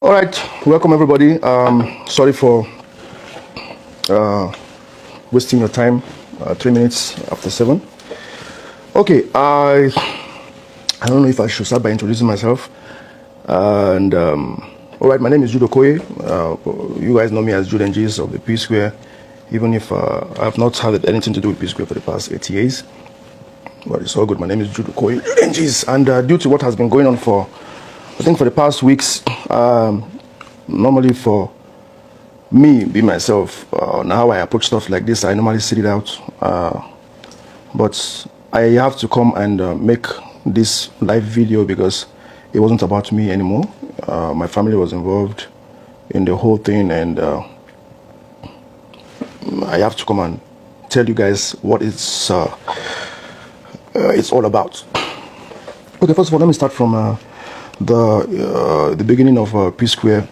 All right, welcome everybody. Sorry for wasting your time. 3 minutes after 7. Okay, I don't know if I should start by introducing myself. And all right, my name is Jude Okoye. You guys know me as Jude NGs of the P Square, even if I have not had anything to do with P Square for the past 8 years. But it's all good. My name is Jude Okoye, Jude NGs, and due to what has been going on for, I think for the past weeks. Normally for me, be myself, on how I approach stuff like this, I normally sit it out. But I have to come and make this live video because it wasn't about me anymore. My family was involved in the whole thing, and I have to come and tell you guys what it's all about. Okay, first of all, let me start from the beginning of P Square.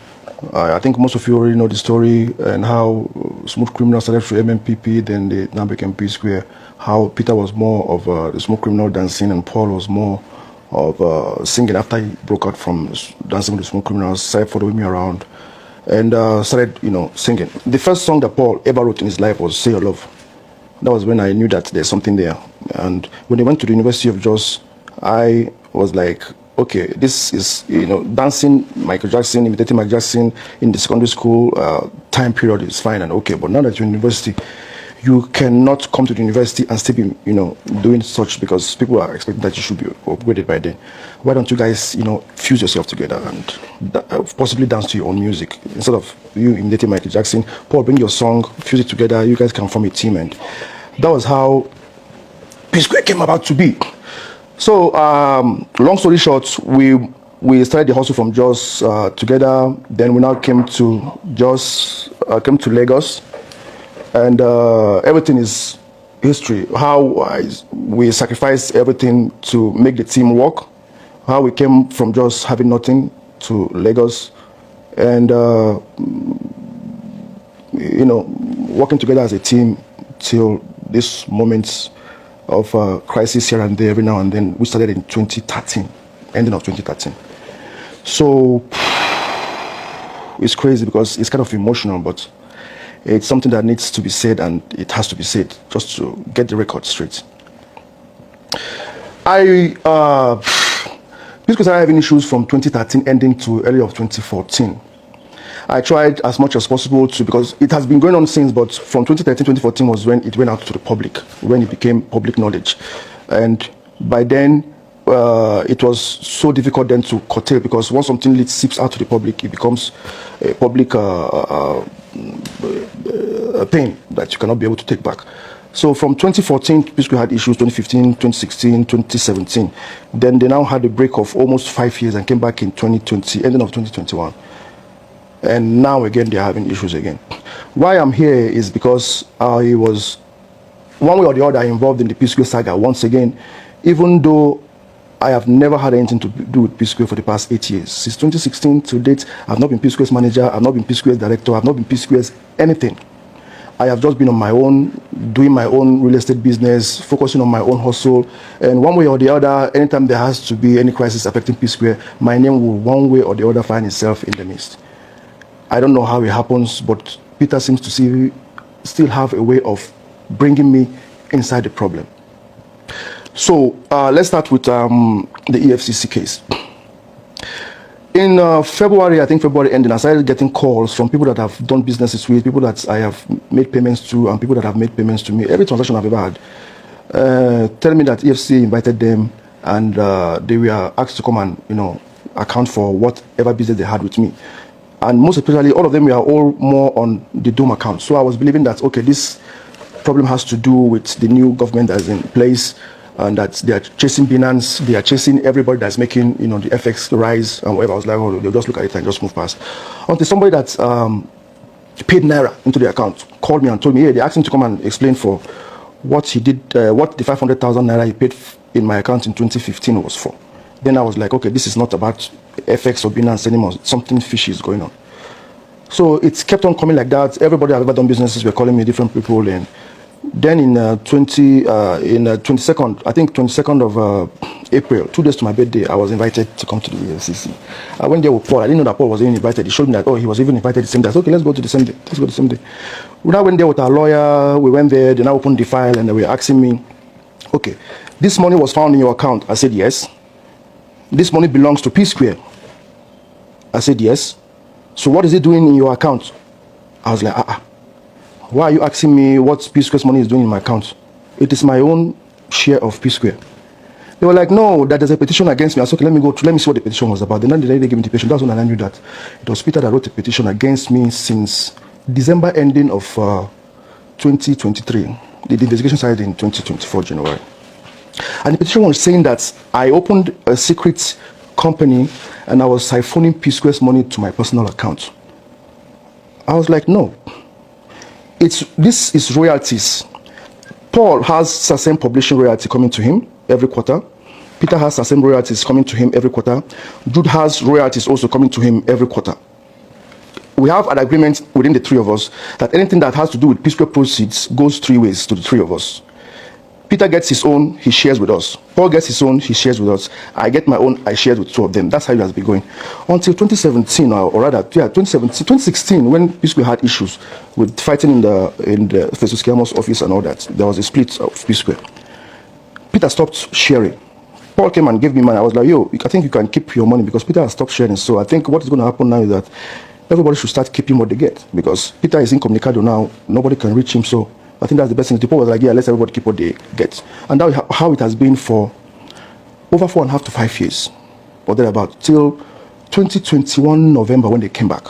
I think most of you already know the story and how Smooth Criminal started through MMPP, then they now became P Square. How Peter was more of the Smooth Criminal dancing, and Paul was more of singing after he broke out from dancing with the Smooth Criminals, started following me around, and started, singing. The first song that Paul ever wrote in his life was "Say Your Love." That was when I knew that there's something there. And when he went to the University of Jos, I was like, okay, this is, dancing Michael Jackson, imitating Michael Jackson in the secondary school time period is fine and okay. But now that you're in university, you cannot come to the university and still be, doing such, because people are expecting that you should be upgraded by then. Why don't you guys, fuse yourself together and possibly dance to your own music? Instead of you imitating Michael Jackson, Paul, bring your song, fuse it together, you guys can form a team. And that was how P Square came about to be. So, long story short, we started the hustle from Jos together. Then we now came to Jos, came to Lagos, and everything is history. How we sacrificed everything to make the team work. How we came from just having nothing to Lagos, and working together as a team till this moment of crisis here and there every now and then. We started in 2013, ending of 2013. So it's crazy because it's kind of emotional, but it's something that needs to be said, and it has to be said just to get the record straight. Because I having issues from 2013 ending to early of 2014. I tried as much as possible to, because it has been going on since, but from 2013, 2014 was when it went out to the public, when it became public knowledge. And by then, it was so difficult then to curtail, because once something seeps out to the public, it becomes a public thing that you cannot be able to take back. So from 2014, P Square had issues, 2015, 2016, 2017. Then they now had a break of almost 5 years and came back in 2020, ending of 2021. And now again, they're having issues again. Why I'm here is because I was, one way or the other, involved in the P Square saga once again, even though I have never had anything to do with P Square for the past 8 years. Since 2016 to date, I've not been P Square's manager, I've not been P Square's director, I've not been P Square's anything. I have just been on my own, doing my own real estate business, focusing on my own hustle. And one way or the other, anytime there has to be any crisis affecting P Square, my name will one way or the other find itself in the midst. I don't know how it happens, but Peter seems to still have a way of bringing me inside the problem. So let's start with the EFCC case. In February, I think February ending, I started getting calls from people that have done businesses with, people that I have made payments to, and people that have made payments to me. Every transaction I've ever had, telling me that EFCC invited them, and they were asked to come and account for whatever business they had with me. And most especially, all of them were all more on the Dome account. So I was believing that, okay, this problem has to do with the new government that is in place, and that they are chasing Binance, they are chasing everybody that's making, the FX rise and whatever. I was like, oh, they'll just look at it and just move past. Until somebody that paid Naira into the account called me and told me, hey, they asked him to come and explain for what he did, what the 500,000 Naira he paid in my account in 2015 was for. Then I was like, okay, this is not about FX or Binance anymore. Something fishy is going on. So it's kept on coming like that. Everybody I've ever done businesses were calling me, different people, and Then in 22nd, I think 22nd of April, 2 days to my birthday, I was invited to come to the EFCC. I went there with Paul. I didn't know that Paul was even invited. He showed me that, oh, he was even invited the same day. I said, okay, let's go to the same day. Let's go the same day. We now went there with our lawyer. We went there. They now opened the file and they were asking me, okay, this money was found in your account. I said, yes. This money belongs to P Square. I said, yes. So what is it doing in your account? I was like, why are you asking me what P Square's money is doing in my account? It is my own share of P Square. They were like, no, that there's a petition against me. I said, okay, let me see what the petition was about. Then they gave me the petition. That's when I knew that it was Peter that wrote a petition against me since December ending of 2023. The investigation started in 2024, January. And the petition was saying that I opened a secret company and I was siphoning P Square's money to my personal account. I was like, no. This is royalties. Paul has certain publishing royalty coming to him every quarter. Peter has certain royalties coming to him every quarter. Jude has royalties also coming to him every quarter. We have an agreement within the three of us that anything that has to do with P Square proceeds goes three ways to the three of us. Peter gets his own, he shares with us. Paul gets his own, he shares with us. I get my own, I share with two of them. That's how it has been going. Until 2017, or rather, 2016, when P Square had issues with fighting in the Festus Kiamo's office and all that. There was a split of P Square. Peter stopped sharing. Paul came and gave me money. I was like, yo, I think you can keep your money because Peter has stopped sharing. So I think what is going to happen now is that everybody should start keeping what they get because Peter is incommunicado now. Nobody can reach him. So I think that's the best thing. The people was like, yeah, let's everybody keep what they get. And that's how it has been for over 4.5 to 5 years, or thereabout, till 2021 November when they came back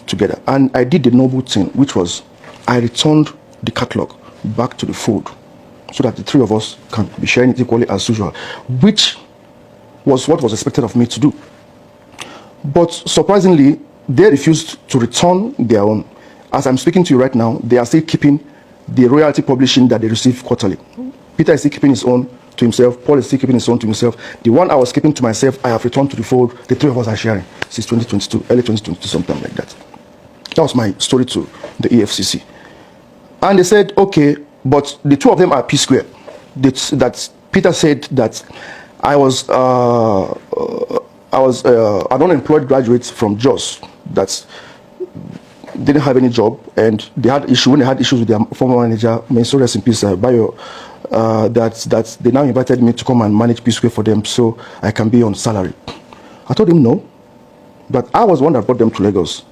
together. And I did the noble thing, which was I returned the catalog back to the fold so that the three of us can be sharing it equally as usual, which was what was expected of me to do. But surprisingly, they refused to return their own. As I'm speaking to you right now, they are still keeping the royalty publishing that they receive quarterly. Peter is still keeping his own to himself. Paul is still keeping his own to himself. The one I was keeping to myself, I have returned to the fold. The three of us are sharing since 2022, early 2022, something like that. That was my story to the EFCC. And they said, okay, but the two of them are P Square. That Peter said that I was an unemployed graduate from Jos that didn't have any job, and they had when they had issues with their former manager, Mr. Rest in Peace, Bayo, that they now invited me to come and manage P Square for them so I can be on salary. I told him no, but I was one that brought them to Lagos.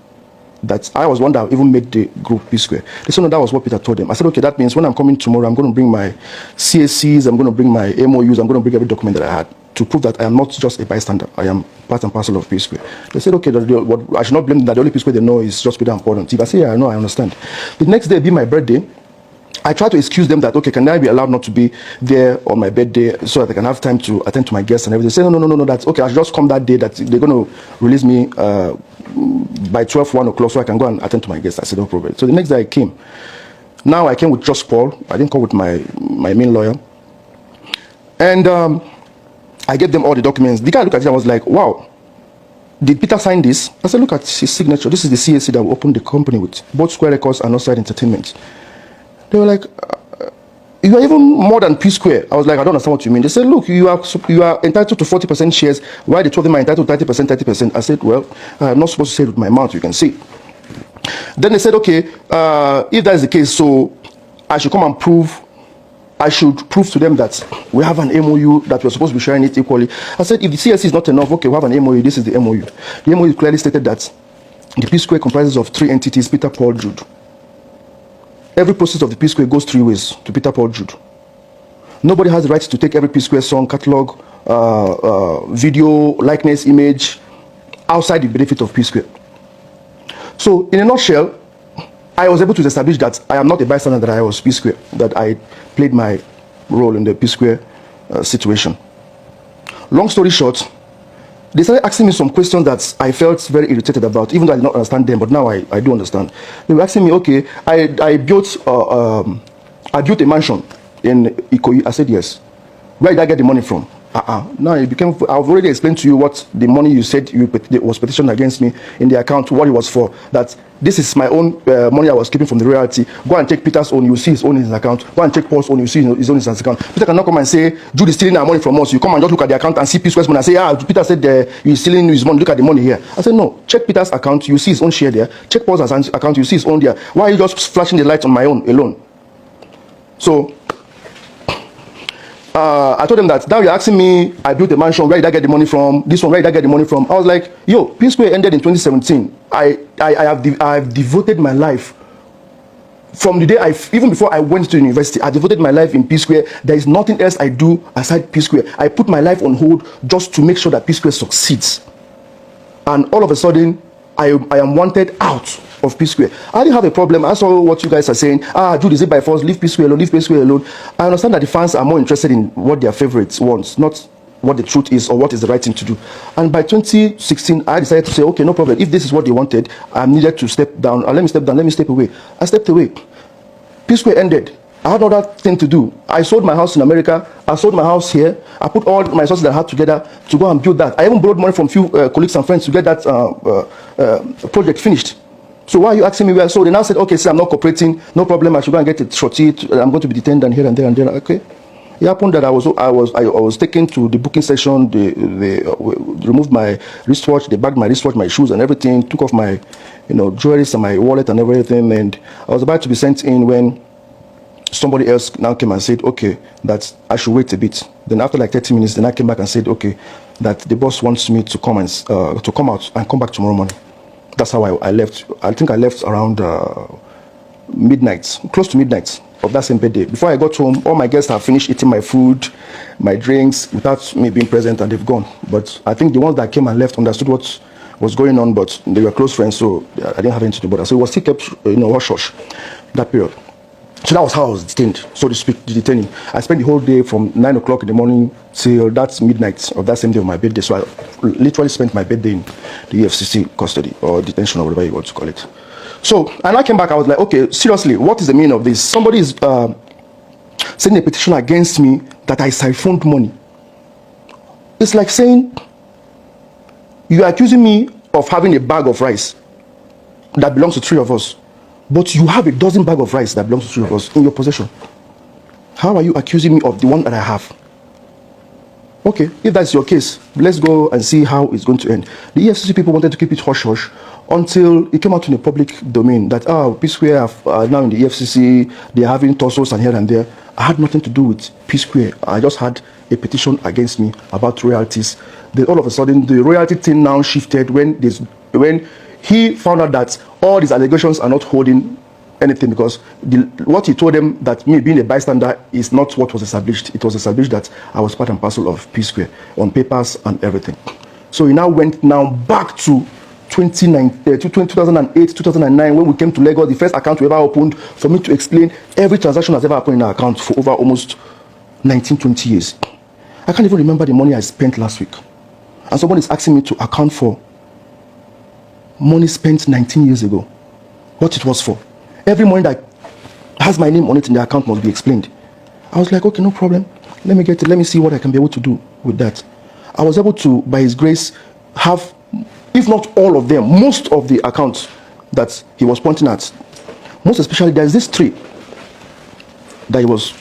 That I was one that even made the group P Square. They said no, that was what Peter told them. I said, okay, that means when I'm coming tomorrow, I'm going to bring my CACs, I'm going to bring my MOUs, I'm going to bring every document that I had to prove that I am not just a bystander. I am part and parcel of P Square. They said, okay, I should not blame them that the only P Square they know is just Peter and Paul and Steve. I said, yeah, I know, I understand. The next day, being my birthday, I tried to excuse them that, okay, can I be allowed not to be there on my birthday so that I can have time to attend to my guests and everything. They said, no, that's okay, I should just come that day that they're going to release me by 12, 1 o'clock so I can go and attend to my guests. I said, no problem. So the next day I came. Now I came with just Paul. I didn't come with my main lawyer. And I gave them all the documents. The guy looked at it and was like, wow, did Peter sign this? I said, look at his signature. This is the CAC that we opened the company with, both Square Records and Outside Entertainment. They were like, you are even more than P Square. I was like, I don't understand what you mean. They said, look, you are entitled to 40% shares, while the two of them are entitled to 30%. I said, well, I'm not supposed to say it with my mouth, you can see. Then they said, okay, if that is the case, so I should prove to them that we have an MOU, that we're supposed to be sharing it equally. I said, if the CSC is not enough, okay, we have an MOU, this is the MOU. The MOU clearly stated that the P Square comprises of 3 entities, Peter, Paul, Jude. Every process of the P Square goes 3 ways to Peter, Paul, Jude. Nobody has the right to take every P Square song, catalog, video, likeness, image, outside the benefit of P Square. So, in a nutshell, I was able to establish that I am not a bystander, that I was P Square, that I played my role in the P Square situation. Long story short, they started asking me some questions that I felt very irritated about, even though I did not understand them, but now I do understand. They were asking me, okay, I built a mansion in Ikoyi. I said, yes. Where did I get the money from? Now it became. I've already explained to you what the money you said was petitioned against me in the account, what it was for. That this is my own money I was keeping from the royalty. Go and check Peter's own, you see his own in his account. Go and check Paul's own, you see his own in his account. Peter cannot come and say, Jude is stealing our money from us. You come and just look at the account and see P-Square's money and say, Peter said he's stealing his money. Look at the money here. I said, no, check Peter's account, you see his own share there. Check Paul's account, you see his own there. Why are you just flashing the light on my own alone? So I told them that now you're asking me, I built a mansion, where did I get the money from? This one, where did I get the money from? I was like, yo, P-Square ended in 2017. I have devoted my life from the day even before I went to university. I devoted my life in P-Square. There is nothing else I do aside P-Square. I put my life on hold just to make sure that P-Square succeeds. And all of a sudden, I am wanted out of P-Square. I didn't have a problem. I saw what you guys are saying. Jude, is it by force? Leave P-Square alone, leave P-Square alone. I understand that the fans are more interested in what their favorites want, not what the truth is or what is the right thing to do. And by 2016, I decided to say, okay, no problem. If this is what they wanted, I needed to step down. Let me step down, let me step away. I stepped away. P-Square ended. I had another thing to do. I sold my house in America. I sold my house here. I put all my resources that I had together to go and build that. I even borrowed money from few colleagues and friends to get that project finished. So why are you asking me where? So they now said, okay, sir, I'm not cooperating. No problem. I should go and get a shorty. I'm going to be detained and here and there and there. Okay. It happened that I was taken to the booking section. They removed my wristwatch. They bagged my wristwatch, my shoes, and everything. Took off my, jewelry and my wallet and everything. And I was about to be sent in when somebody else now came and said, okay, that I should wait a bit. Then after like 30 minutes, then I came back and said, okay, that the boss wants me to come and to come out and come back tomorrow morning. That's how I left. I think I left around midnight, close to midnight of that same birthday. Before I got home, all my guests have finished eating my food, my drinks, without me being present, and they've gone. But I think the ones that came and left understood what was going on, but they were close friends, so I didn't have anything to bother. So it was still kept, hush-hush that period. So that was how I was detained, so to speak, detaining. I spent the whole day from 9 o'clock in the morning till that midnight of that same day of my birthday. So I literally spent my birthday in the EFCC custody or detention or whatever you want to call it. So, and I came back, I was like, okay, seriously, what is the meaning of this? Somebody is sending a petition against me that I siphoned money. It's like saying, you are accusing me of having a bag of rice that belongs to 3 of us. But you have a dozen bags of rice that belongs to 3 of us in your possession. How are you accusing me of the one that I have? Okay, if that's your case, let's go and see how it's going to end. The EFCC people wanted to keep it hush-hush until it came out in the public domain that, P-Square are now in the EFCC, they're having tussles and here and there. I had nothing to do with P-Square. I just had a petition against me about royalties. Then all of a sudden, the royalty thing now shifted when he found out that all these allegations are not holding anything, because what he told them, that me being a bystander, is not what was established. It was established that I was part and parcel of P-Square on papers and everything. So he now went back to 2008, 2009, when we came to Lagos, the first account we ever opened, for me to explain every transaction that's ever happened in our account for over almost 19, 20 years. I can't even remember the money I spent last week. And someone is asking me to account for money spent 19 years ago, what it was for. Every money that has my name on it in the account must be explained. I was like, okay, no problem. Let me see what I can be able to do with that. I was able to, by his grace, have, if not all of them, most of the accounts that he was pointing at. Most especially, there's this tree that he was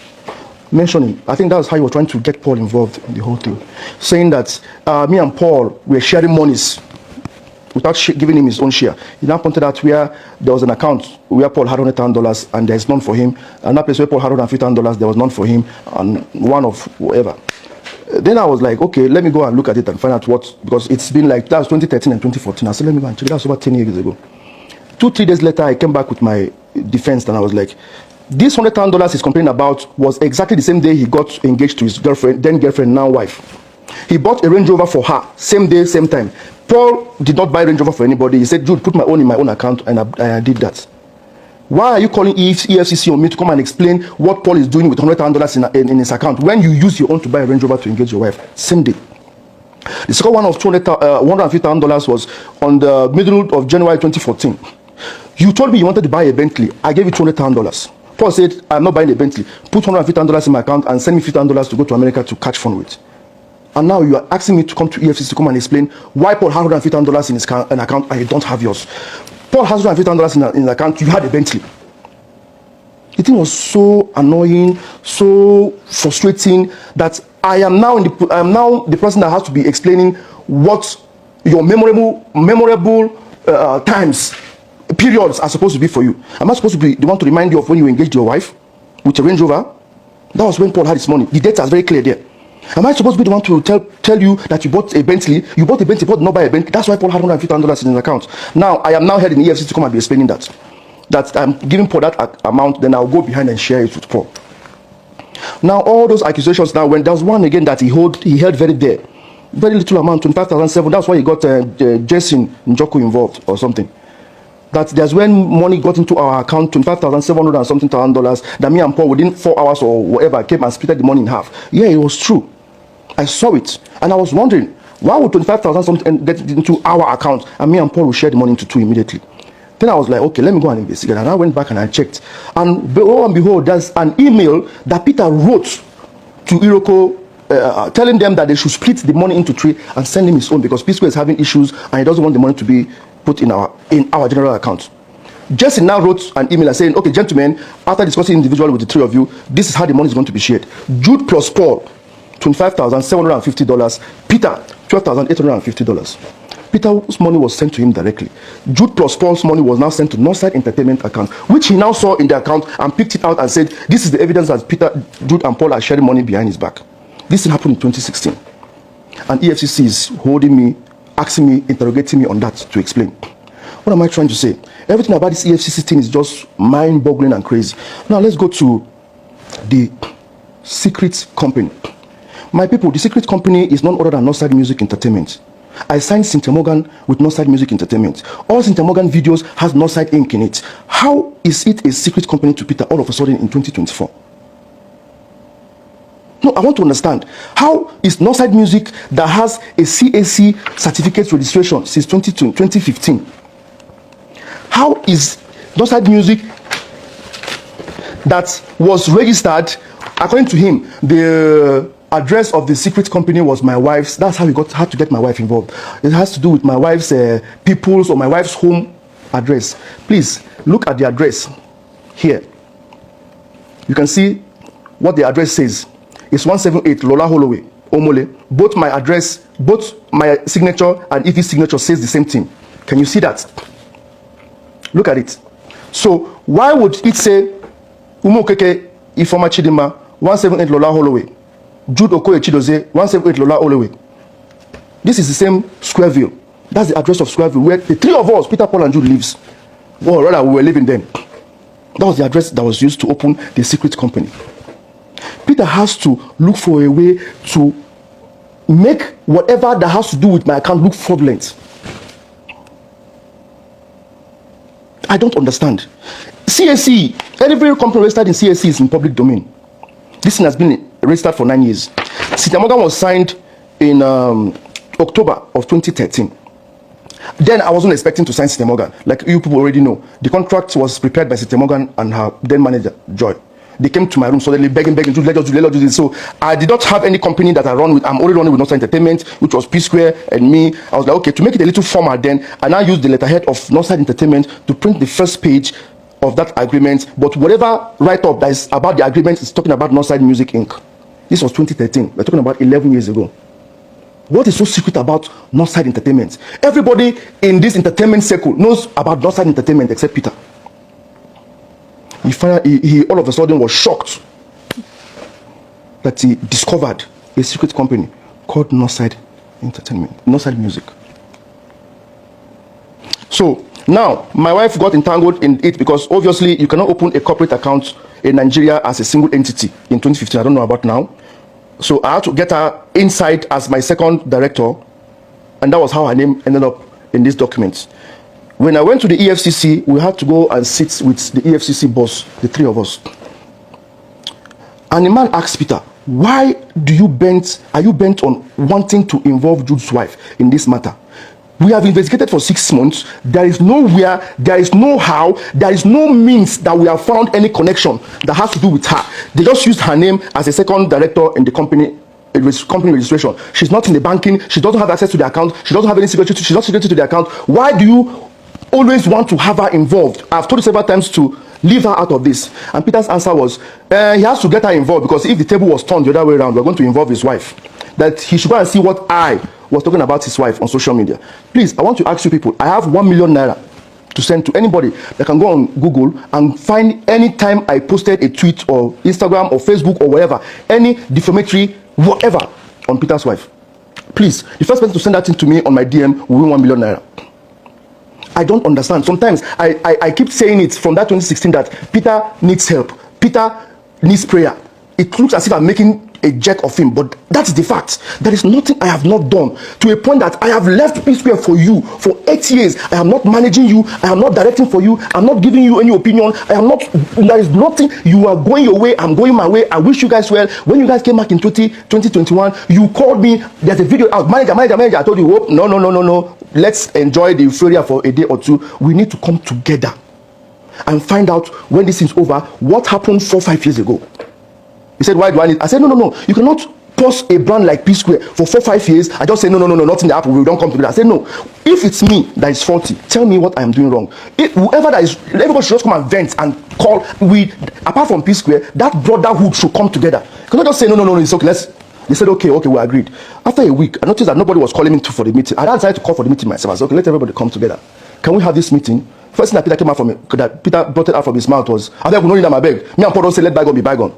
mentioning. I think that was how he was trying to get Paul involved in the whole thing. Saying that me and Paul were sharing monies without giving him his own share. He now pointed out where there was an account where Paul had $100,000 and there's none for him. Another place where Paul had $150,000, there was none for him, and one of whatever. Then I was like, okay, let me go and look at it and find out what, because it's been like, that was 2013 and 2014. I said, let me go and check. That was over 10 years ago. 2-3 days later, I came back with my defense, and I was like, this $100,000 he's complaining about was exactly the same day he got engaged to his girlfriend, then girlfriend, now wife. He bought a Range Rover for her, same day, same time. Paul did not buy Range Rover for anybody. He said, Jude, put my own in my own account, and I did that. Why are you calling EFCC on me to come and explain what Paul is doing with $100,000 in his account when you use your own to buy a Range Rover to engage your wife? Same day. The second one of $150,000 was on the middle of January 2014. You told me you wanted to buy a Bentley. I gave you $200,000. Paul said, I'm not buying a Bentley. Put $150,000 in my account and send me $50,000 to go to America to catch fun with. And now you are asking me to come to EFCC to come and explain why Paul has $150 in his account and you don't have yours. Paul has $150 in his account, you had a Bentley. The thing was so annoying, so frustrating that I am now the person that has to be explaining what your memorable times, periods are supposed to be for you. Am I supposed to be the one to remind you of when you engaged your wife with a Range Rover? That was when Paul had his money. The data is very clear there. Am I supposed to be the one to tell you that you bought a Bentley? You bought a Bentley, but not buy a Bentley. That's why Paul had $150 in his account. Now, I am now heading in EFCC to come and be explaining that I'm giving Paul that amount, then I'll go behind and share it with Paul. Now, all those accusations now, when there was one again that he held very dear, very little amount, 25,700. That's why he got Jason Njoko involved or something. That there's when money got into our account, 25,700 and something $1,000, that me and Paul within 4 hours or whatever came and split the money in half. Yeah, it was true. I saw it, and I was wondering why would 25,000 something get into our account, and me and Paul will share the money into two immediately. Then I was like, okay, let me go and investigate. And I went back and I checked, and lo and behold, there's an email that Peter wrote to Iroko, telling them that they should split the money into three and send him his own because P-Square is having issues and he doesn't want the money to be put in our general account. Jesse now wrote an email saying, okay, gentlemen, after discussing individually with the three of you, this is how the money is going to be shared. Jude plus Paul, $25,750. Peter, $12,850. Peter's money was sent to him directly. Jude plus Paul's money was now sent to Northside Entertainment account, which he now saw in the account and picked it out and said, this is the evidence that Peter, Jude, and Paul are sharing money behind his back. This happened in 2016. And EFCC is holding me, asking me, interrogating me on that to explain. What am I trying to say? Everything about this EFCC thing is just mind-boggling and crazy. Now let's go to the secret company. My people, the secret company is none other than Northside Music Entertainment. I signed Cynthia Morgan with Northside Music Entertainment. All Cynthia Morgan videos has Northside Inc. in it. How is it a secret company to Peter all of a sudden in 2024? No, I want to understand. How is Northside Music that has a CAC certificate registration since 2015? How is Northside Music that was registered, according to him, the address of the secret company was my wife's. That's how he had to get my wife involved. It has to do with my wife's people's or my wife's home address. Please look at the address here. You can see what the address says. It's 178 Lola Holloway, Omole. Both my address, both my signature and Ife's signature says the same thing. Can you see that? Look at it. So why would it say Umokeke Ifoma Chidima 178 Lola Holloway, Jude Okoye Chidoze 178 Lola Holloway? This is the same Squareville. That's the address of Squareville where the three of us, Peter, Paul, and Jude, lives. Well, rather, we were living then. That was the address that was used to open the secret company. Peter has to look for a way to make whatever that has to do with my account look fraudulent. I don't understand. CAC, every company registered in CAC is in public domain. This thing has been registered for 9 years. Cynthia Morgan was signed in October of 2013. Then I wasn't expecting to sign Cynthia Morgan. Like you people already know, the contract was prepared by Cynthia Morgan and her then manager, Joy. They came to my room suddenly begging, let us do this. So I did not have any company that I run with. I'm only running with Northside Entertainment, which was P-Square and me. I was like, okay, to make it a little formal then, I now used the letterhead of Northside Entertainment to print the first page of that agreement. But whatever write-up that is about the agreement is talking about Northside Music Inc. This was 2013. We're talking about 11 years ago. What is so secret about Northside Entertainment? Everybody in this entertainment circle knows about Northside Entertainment except Peter. He all of a sudden was shocked that he discovered a secret company called Northside Entertainment, Northside Music. So now my wife got entangled in it because obviously you cannot open a corporate account in Nigeria as a single entity in 2015. I don't know about now. So I had to get her inside as my second director, and that was how her name ended up in these documents. When I went to the EFCC, we had to go and sit with the EFCC boss, the three of us. And the man asked Peter, why are you bent on wanting to involve Jude's wife in this matter? We have investigated for 6 months. There is nowhere, there is no how, there is no means that we have found any connection that has to do with her. They just used her name as a second director in the company company registration. She's not in the banking. She doesn't have access to the account. She doesn't have any security. She's not security to the account. Why do you always want to have her involved? I've told you several times to leave her out of this. And Peter's answer was, he has to get her involved, because if the table was turned the other way around, we're going to involve his wife. That he should go and see what I was talking about his wife on social media. Please, I want to ask you people, I have 1 million naira to send to anybody that can go on Google and find any time I posted a tweet or Instagram or Facebook or whatever, any defamatory whatever on Peter's wife. Please, the first person to send that thing to me on my DM will win 1 million naira. I don't understand. Sometimes I keep saying it from that 2016 that Peter needs help. Peter needs prayer. It looks as if I'm making a jerk of him, but that's the fact. There is nothing I have not done, to a point that I have left P Square for you for 8 years. I am not managing you. I am not directing for you. I'm not giving you any opinion. I am not. There is nothing. You are going your way. I'm going my way. I wish you guys well. When you guys came back in 2021, you called me. There's a video out. Manager. I told you, oh, no. Let's enjoy the euphoria for a day or two. We need to come together and find out, when this is over, what happened 4-5 years ago. He said, why do I need? I said, no. You cannot pause a brand like P Square for 4-5 years. I just say, no, nothing that happened. We don't come together. I said, no. If it's me that is faulty, tell me what I am doing wrong. Whoever that is, everybody should just come and vent and call. Apart from P Square, that brotherhood should come together. You cannot just say, no, it's okay. They said, okay, we agreed. After a week, I noticed that nobody was calling me for the meeting. I decided to call for the meeting myself. I said, okay, let everybody come together. Can we have this meeting? First thing that Peter came out from me, that Peter brought it out from his mouth was, I beg, we don't need them, I beg. Me and Paul don't say, let bygone be bygone.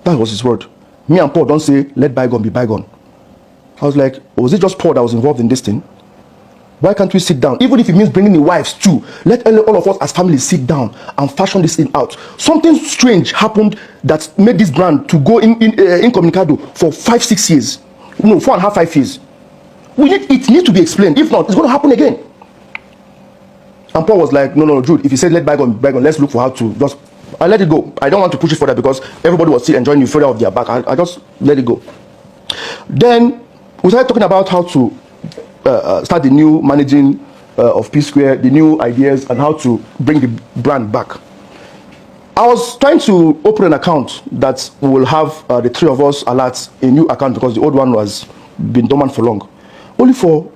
That was his word. Me and Paul don't say, let bygone be bygone. I was like, was it just Paul that was involved in this thing? Why can't we sit down? Even if it means bringing the wives too, let all of us as families sit down and fashion this thing out. Something strange happened that made this brand to go incommunicado for 5-6 years. No, 4.5, 5 years. It needs to be explained. If not, it's going to happen again. And Paul was like, no, Jude, if you said let bygone be bygone, let's look for how to just... I let it go. I don't want to push it further because everybody was still enjoying the euphoria of their back. I just let it go. Then we started talking about how to start the new managing of P Square, the new ideas, and how to bring the brand back. I was trying to open an account that will have the three of us alert a new account, because the old one was been dormant for long. Only for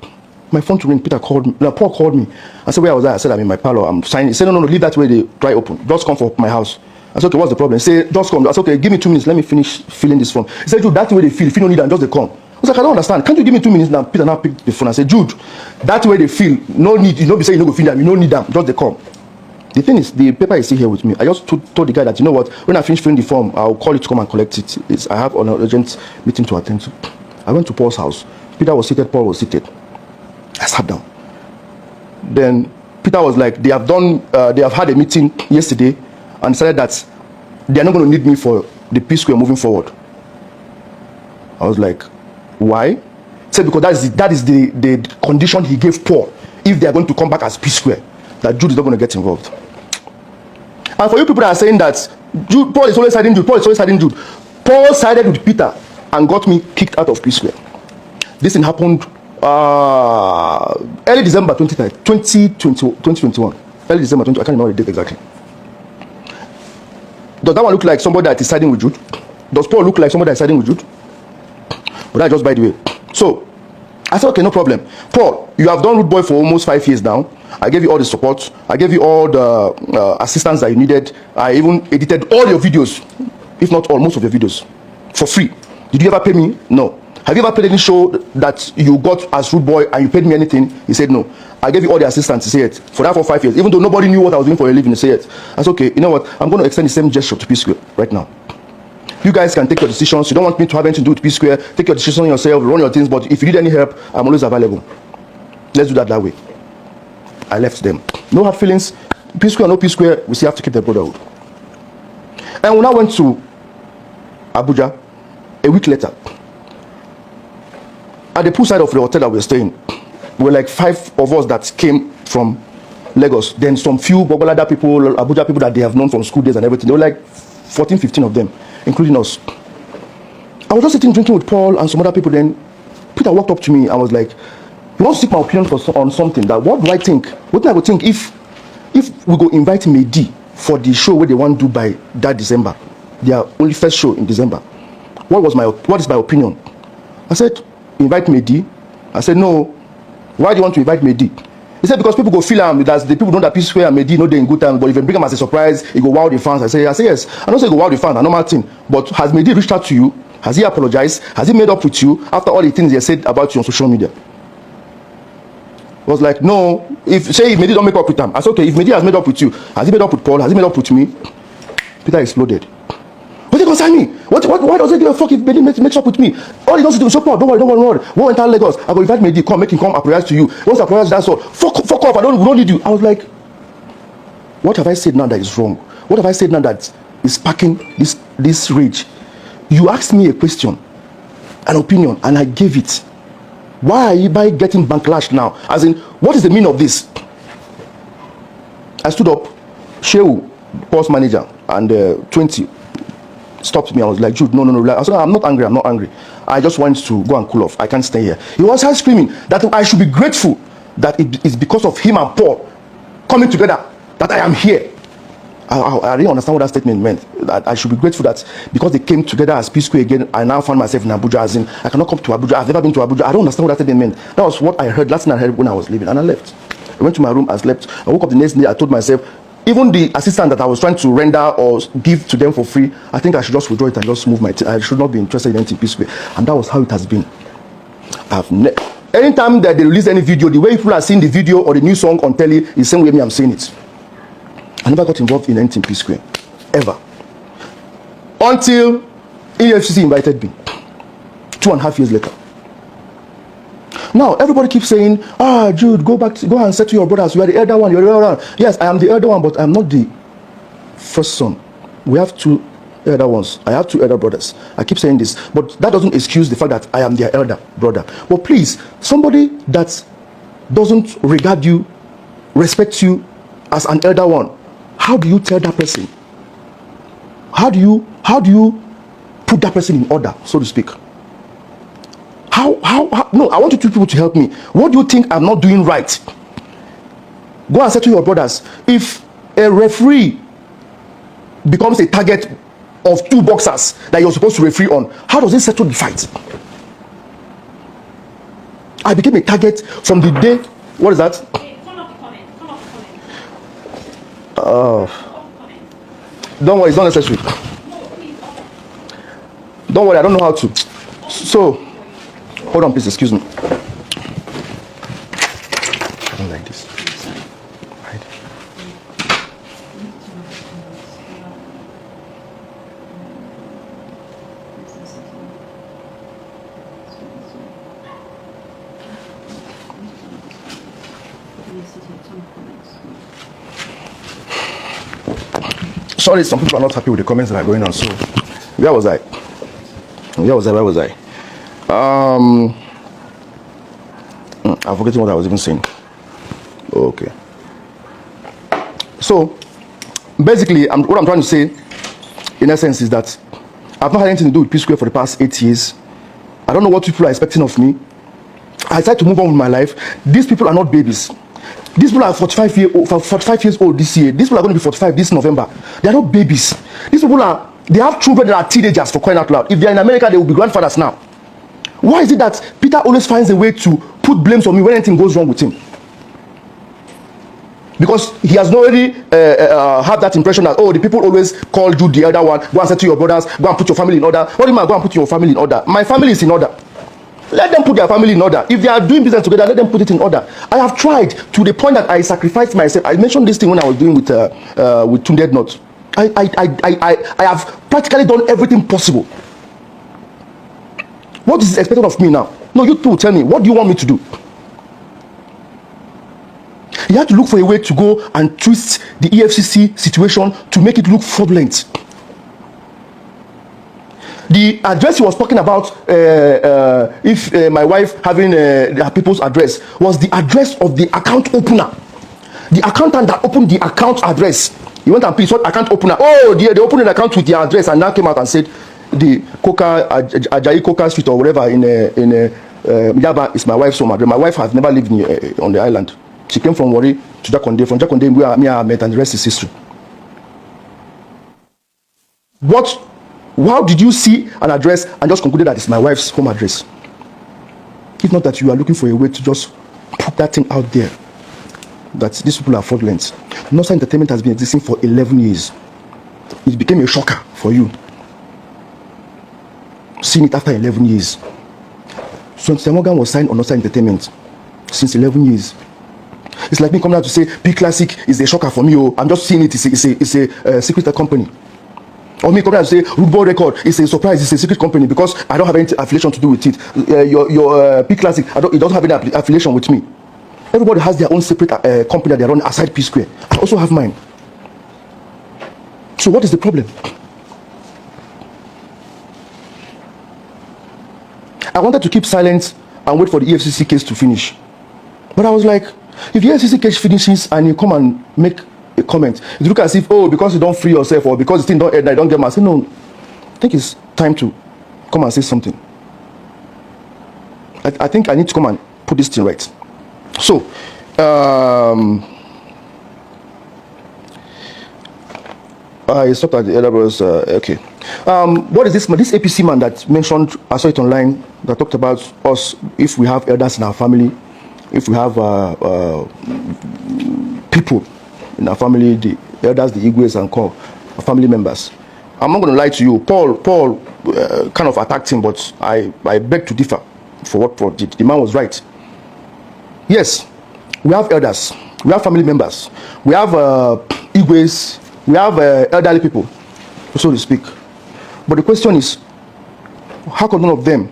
my phone to ring. Paul called me. I said, where was I? I said, I'm in my parlor. I'm signing. He said, no, leave that way. They try open. Just come for my house. I said, okay, what's the problem? He said, just come. I said, okay, give me 2 minutes. Let me finish filling this form. He said, Jude, that way they feel. If you don't need them, just they come. I was like, I don't understand. Can't you give me 2 minutes now? Peter now picked the phone. I said, Jude, that way they feel. No need. You don't be saying you don't go feel them. You don't need them. Just they come. The thing is, the paper is still here with me. I just told the guy that, you know what, when I finish filling the form, I'll call you to come and collect it. I have an urgent meeting to attend to. I went to Paul's house. Peter was seated. Paul was seated. I sat down. Then Peter was like, they have had a meeting yesterday and decided that they are not going to need me for the P Square moving forward. I was like, why? He said, because that is the condition he gave Paul if they are going to come back as P Square, that Jude is not going to get involved. And for you people that are saying that Paul is always siding Jude, Paul sided with Peter and got me kicked out of P Square. This thing happened early December 2021. Early December 20, I can't remember the date exactly. Does that one look like somebody that is siding with Jude? Does Paul look like somebody that is siding with Jude? But that's just by the way. So I said, okay, no problem. Paul, you have done Root Boy for almost 5 years now. I gave you all the support. I gave you all the assistance that you needed. I even edited all your videos, if not all, most of your videos, for free. Did you ever pay me? No. Have you ever played any show that you got as Root Boy and you paid me anything? He said no. I gave you all the assistance. He said it. For that for 5 years. Even though nobody knew what I was doing for a living, he said it. I said, okay, you know what? I'm going to extend the same gesture to P Square right now. You guys can take your decisions. You don't want me to have anything to do with P Square. Take your decision yourself, run your things. But if you need any help, I'm always available. Let's do that way. I left them. No hard feelings. P Square, no P Square. We still have to keep the brotherhood. And we now went to Abuja a week later. At the poolside of the hotel that we were staying, we were like 5 of us that came from Lagos. Then some few Bogolada people, Abuja people that they have known from school days and everything. There were like 14, 15 of them, including us. I was just sitting drinking with Paul and some other people. Then Peter walked up to me and was like, "You want to seek my opinion on something? That what do I think? What do I think if we go invite Mehdi for the show where they want to do by that December, their only first show in December? what is my opinion? I said, invite Mehdi. I said, no. Why do you want to invite Mehdi? He said, because people go feel that the people know that P Square and Mehdi know they in good time, but if you bring them as a surprise, it go wow the fans. I say, yes. I don't say go wow the fans, a normal thing. But has Mehdi reached out to you? Has he apologized? Has he made up with you after all the things he said about you on social media? I was like, no. If Mehdi don't make up with him, I said, okay, if Mehdi has made up with you, has he made up with Paul? Has he made up with me? Peter exploded. What do you concern me? Why does it give a fuck if Mehdi makes up with me? All he does is to support. Don't worry. Go enter Lagos. I go invite Mehdi, make him come apologize to you. Once I apologize, that's all. Fuck off. We don't need you. I was like, what have I said now that is wrong? What have I said now that is sparking this rage? You asked me a question, an opinion, and I gave it. Why are you getting backlash now? As in, what is the meaning of this? I stood up, Shehu, post manager, and 20 stopped me. I was like, Jude, no. I said, I'm not angry. I just want to go and cool off. I can't stay here. He was screaming that I should be grateful that it is because of him and Paul coming together that I am here. I didn't understand what that statement meant. That I should be grateful that because they came together as P Square again, I now found myself in Abuja. As in, I cannot come to Abuja. I've never been to Abuja. I don't understand what that statement meant. That was what I heard. Last thing I heard when I was leaving, and I left. I went to my room. I slept. I woke up the next day. I told myself, even the assistant that I was trying to render or give to them for free, I think I should just withdraw it and just move my. I should not be interested in anything P Square, and that was how it has been. Anytime that they release any video, the way people are seeing the video or the new song on telly is the same way I'm saying it. I never got involved in anything P Square, ever. Until EFCC invited me, 2.5 years later. Now, everybody keeps saying, Jude, go and settle your brothers. You are the elder one, you're the elder one. Yes, I am the elder one, but I'm not the first son. We have 2 elder ones. I have 2 elder brothers. I keep saying this, but that doesn't excuse the fact that I am their elder brother. But please, somebody that doesn't regard you, respect you as an elder one, how do you tell that person? How do you put that person in order, so to speak? How no, I want you 2 people to help me. What do you think I'm not doing right? Go and settle your brothers. If a referee becomes a target of 2 boxers that you're supposed to referee on, how does it settle the fight? I became a target from the day. What is that? Don't worry, it's not necessary. Don't worry, I don't know how to. So, hold on, please, excuse me. I don't like this. Right. Sorry, some people are not happy with the comments that are going on. So, where was I? I'm forgetting what I was even saying. Okay. So, basically, what I'm trying to say, in essence, is that I've not had anything to do with P Square for the past 8 years. I don't know what people are expecting of me. I decided to move on with my life. These people are not babies. These people are 45 years old this year. These people are going to be 45 this November. They are not babies. These people they have children that are teenagers, for crying out loud. If they are in America, they will be grandfathers now. Why is it that Peter always finds a way to put blames on me when anything goes wrong with him? Because he has already had that impression that, the people always call Jude the elder one. Go and say to your brothers, go and put your family in order. What do you mean, go and put your family in order? My family is in order. Let them put their family in order. If they are doing business together, let them put it in order. I have tried to the point that I sacrificed myself. I mentioned this thing when I was doing with Tunde Not. I have practically done everything possible. What is expected of me now? No, you two tell me, what do you want me to do? You have to look for a way to go and twist the EFCC situation to make it look fraudulent. The address he was talking about, if my wife having her people's address, was the address of the account opener. The accountant that opened the account address. He went and picked what account opener. They opened an account with their address and now came out and said the Ajayi Coca Street or whatever in Yaba is my wife's home address. My wife has never lived on the island. She came from Warri to Jakonde. From Jakonde, we are met, and the rest is history. What How did you see an address and just concluded that it's my wife's home address? If not that you are looking for a way to just put that thing out there, that these people are fraudulent. Nosa Entertainment has been existing for 11 years. It became a shocker for you, seeing it after 11 years. So Mr. Morgan was signed on Nosa Entertainment since 11 years. It's like me coming out to say P Classic is a shocker for me. Oh, I'm just seeing it. It's a secret company. Or me coming out to say Rude Boy Record is a surprise. It's a secret company because I don't have any affiliation to do with it. Your P Classic, it doesn't have any affiliation with me. Everybody has their own separate company that they run aside P Square. I also have mine. So what is the problem? I wanted to keep silent and wait for the EFCC case to finish. But I was like, if the EFCC case finishes and you come and make a comment, it look as if, oh, because you don't free yourself or because the thing don't end, I don't get my. I say, no, I think it's time to come and say something. I think I need to come and put this thing right. So, I stopped at the elder brothers. Okay. What is this man? This APC man that mentioned, I saw it online, that talked about us, if we have elders in our family, if we have people in our family, the elders, the Igwes and call family members. I'm not going to lie to you. Paul kind of attacked him, but I beg to differ for what Paul did. The man was right. Yes, we have elders, we have family members, we have Igwes, we have elderly people, so to speak. But the question is, how come none of them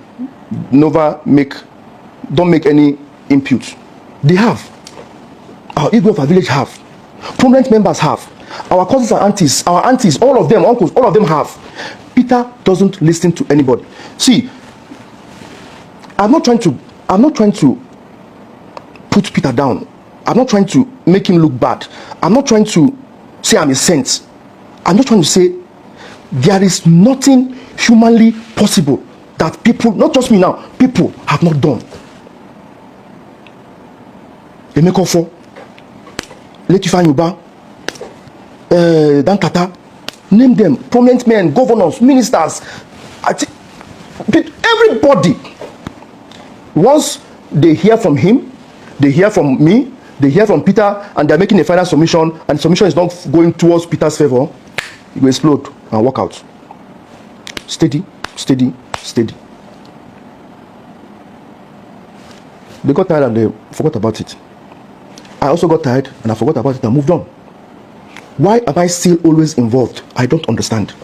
don't make any impute? They have. Our Igwe of our village have. Prominent members have. Our cousins and aunties, our aunties, all of them, uncles, all of them have. Peter doesn't listen to anybody. See, I'm not trying to put Peter down. I'm not trying to make him look bad. I'm not trying to say I'm a saint. I'm not trying to say there is nothing humanly possible that people, not just me now, people have not done. Emekofo, Letifa Yuba, Dan Tata, name them, prominent men, governors, ministers, everybody. Once they hear from him, they hear from me, they hear from Peter, and they're making a final submission, and submission is not going towards Peter's favor, it will explode and walk out. Steady, steady, steady. They got tired and they forgot about it. I also got tired and I forgot about it and moved on. Why am I still always involved? I don't understand.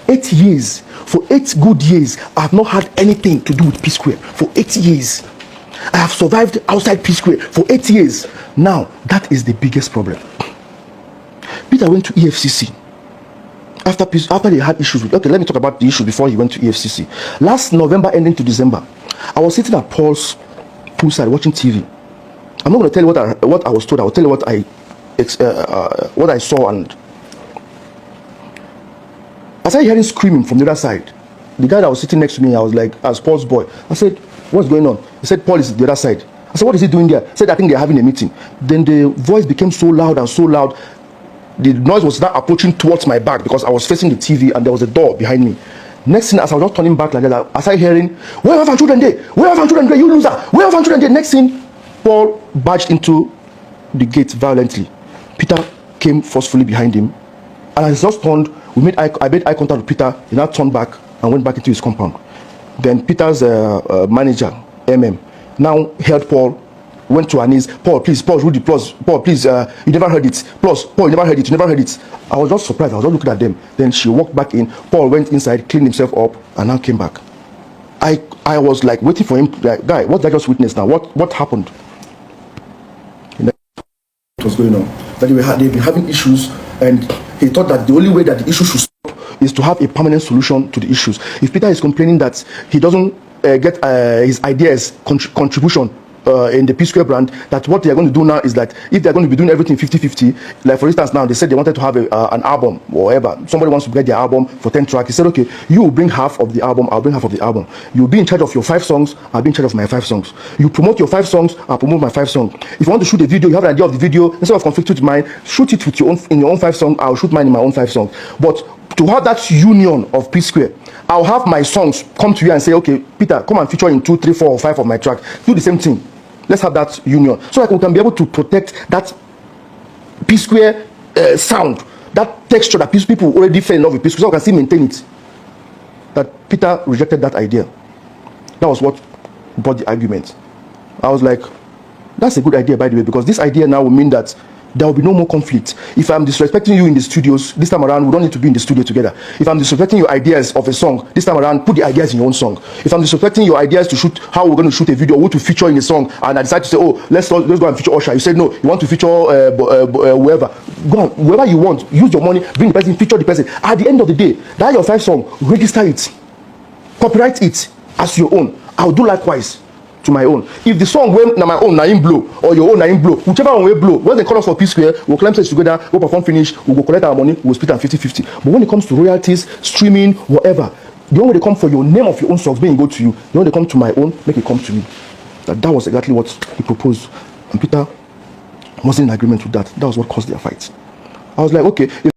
8 years, for 8 good years, I have not had anything to do with P Square. For 8 years. I have survived outside P Square for 8 years. Now, that is the biggest problem. Peter went to EFCC. After they had issues with, okay, let me talk about the issue before he went to EFCC. Last November ending to December, I was sitting at Paul's poolside watching TV. I'm not going to tell you what I was told. I will tell you what I saw, and I started hearing screaming from the other side. The guy that was sitting next to me, I was like, as Paul's boy, I said, what's going on? He said, Paul is the other side. I said, what is he doing there? He said, I think they're having a meeting. Then the voice became so loud and so loud. The noise was now approaching towards my back because I was facing the TV and there was a door behind me. Next thing, as I was just turning back like that, I started hearing, where have our children there? Where have our children there? You loser! Where have our children there? Next thing, Paul barged into the gate violently. Peter came forcefully behind him. And as I just turned, I made eye contact with Peter. He now turned back and went back into his compound. Then Peter's manager, now held Paul, went to her knees. Paul, please, Paul, Rudy, plus, Paul, please, you never heard it. Plus, Paul, you never heard it, you never heard it. I was just surprised. I was just looking at them. Then she walked back in. Paul went inside, cleaned himself up, and now came back. I was like waiting for him. Like, guy, what did I just witness now? What happened? What was going on? That they've been having issues, and he thought that the only way that the issue should stop is to have a permanent solution to the issues. If Peter is complaining that he doesn't get his ideas contribution in the P Square brand, that what they are going to do now is that if they're going to be doing everything 50-50, like for instance now they said they wanted to have an album or whatever, somebody wants to get their album for 10 tracks, he said, okay, you will bring half of the album, I'll bring half of the album. You'll be in charge of your 5 songs, I'll be in charge of my 5 songs. You promote your 5 songs, I'll promote my 5 songs. If you want to shoot a video, you have an idea of the video, instead of conflicting with mine, shoot it with your own, in your own 5 songs, I'll shoot mine in my own 5 songs. But to have that union of P Square, I'll have my songs come to you and say, okay, Peter, come and feature in 2, 3, 4, or 5 of my tracks. Do the same thing. Let's have that union, so that we can be able to protect that P Square sound, that texture that people already fell in love with P Square, so we can still maintain it. That Peter rejected that idea. That was what brought the argument. I was like, that's a good idea, by the way, because this idea now will mean that there will be no more conflict. If I'm disrespecting you in the studios, this time around, we don't need to be in the studio together. If I'm disrespecting your ideas of a song, this time around, put the ideas in your own song. If I'm disrespecting your ideas to shoot, how we're going to shoot a video, or what to feature in a song, and I decide to say, oh, let's go and feature Usher. You said, no, you want to feature whoever. Go on, whoever you want, use your money, bring the person, feature the person. At the end of the day, that your 5 song, register it, copyright it as your own. I'll do likewise to my own. If the song when na my own na in blow, or your own na in blow, whichever one will blow, when they call us for P Square, we'll climb stage together, we'll perform finish, we'll go collect our money, we'll split at 50-50. But when it comes to royalties, streaming, whatever, the only way they come for your name of your own songs, being go to you, the only they come to my own, make it come to me. That was exactly what he proposed. And Peter wasn't in agreement with that. That was what caused their fight. I was like, okay, if